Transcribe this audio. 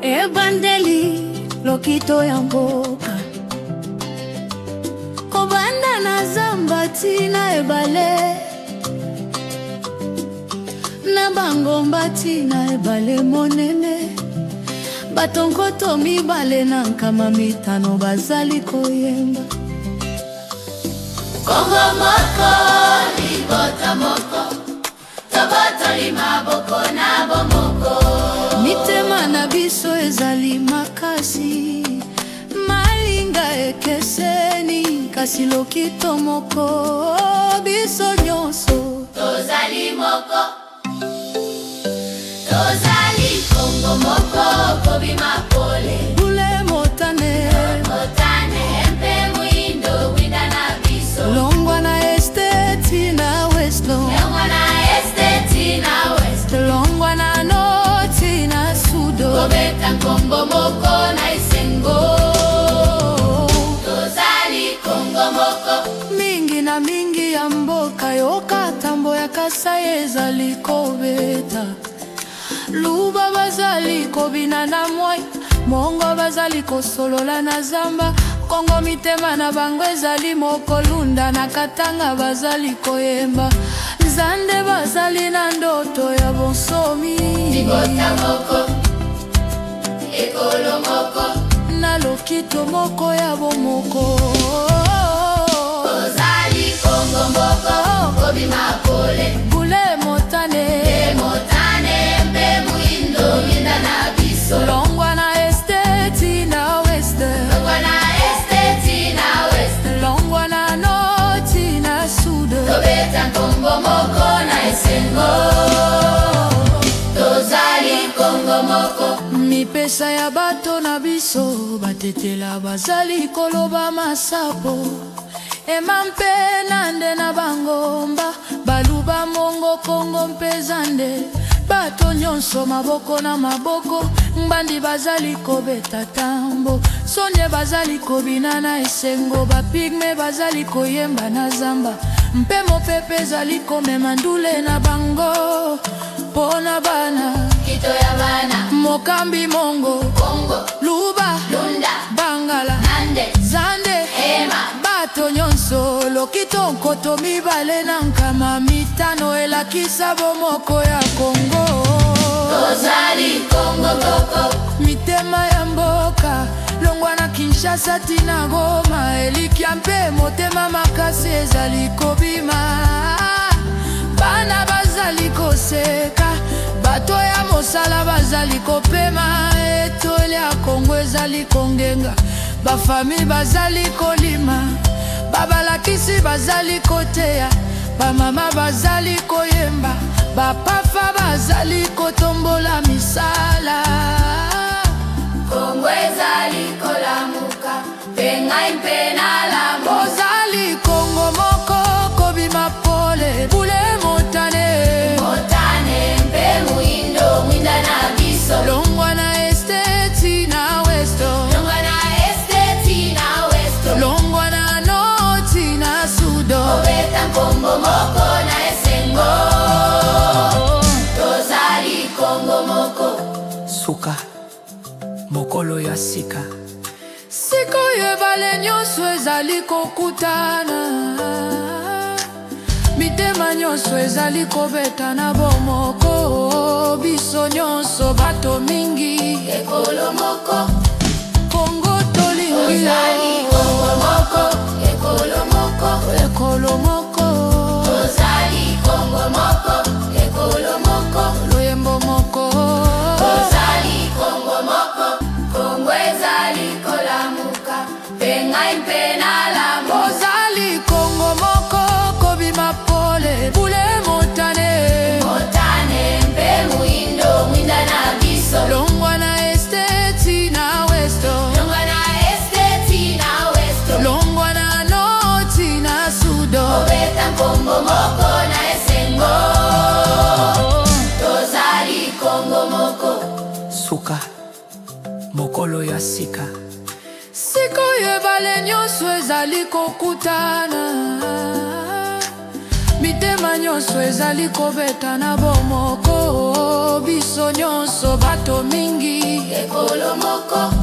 Ebandeli lokito ya mboka kobanda na zamba tina ebale na bangomba tina ebale monene batonkoto mibale na nkama mitano bazali koyemba Kongo moko libota moko Tabata limaboko na bomoko mitema na biso ezali makasi malinga ekeseni kasi lokito moko biso nyonso tozali moko tozali Kongo moko kobima pole bule motane mpe mwindo winda na biso longwa na esteti na west longwa na esteti na west longwa na noti na sudo kobeta Kongo moko na isengo tozali Kongo moko mingi na mingi ya mboka yoka tambo ya Kasai ezali kobeta luba bazali kobina na mwai mongo bazali kosolola na zamba Kongo mitema na bango ezali moko lunda na Katanga bazali koyemba Zande bazali na ndoto ya bonsomi Libota moko ekolo moko na lokito moko ya bomoko tozali Kongo moko kobima pole bule motane mpe mwindo winda na biso longwa na esteti na west longwa na esteti na west longwa na noti na sud tobeta Kongo moko na esengo tozali Kongo moko mipesa ya bato na biso batetela bazali koloba masapo emampe nande na bangomba baluba mongo Kongo mpezande bato nyonso maboko na maboko mbandi bazali kobeta tambo sonye bazali kobina na esengo bapigme bazali koyemba na zamba mpe mopepe ezali komema ndule na bango pona bana kito ya bana mokambi mongo Kongo luba lunda bangala nande zande ema bato nyonso lokito nkoto mibale na nkama mitano elakisa bomoko ya Kongo tozali Kongo koko mitema ya mboka longwa na Kinshasa tina Goma elikia mpe motema makasi ezali kobima bana bazali koseka bato ya mosala bazali kopema etole ya Kongo ezali kongenga bafami bazali kolima babalakisi bazali koteya bamama bazali koyemba bapafa bazali kotombola misala Kongo ezali kolamuka pengai mpe na lamu ozali Kongo moko kobima pole bule motane mpe mwindo winda na biso longwa na esteti na west longwa na esteti na west longwa na noti na sudo kobeta Kongo moko na esengo tozali Kongo moko suka mokolo ya sika sikoyo ebale nyonso ezali kokutana mitema nyonso ezali kobeta na bomoko biso nyonso bato mingi ekolo moko Kongo tolingi tozali Kongo moko ekolo moko ekolo moko tozali Kongo moko ekolo moko loyembo moko tozali Kongo moko Kongo ezali kolamuka pengai mpe na lamu ozali Kongo moko kobima pole bule motane mpe mwindo winda na biso longwa na esteti na west longwa na esteti na west longwa na noti na sudo kobeta Kongo moko na esengo tozali Kongo moko suka mokolo ya sika sikoyo ebale nyonso ezali kokutana mitema nyonso ezali kobeta na bomoko. Biso nyonso bato mingi ekolo moko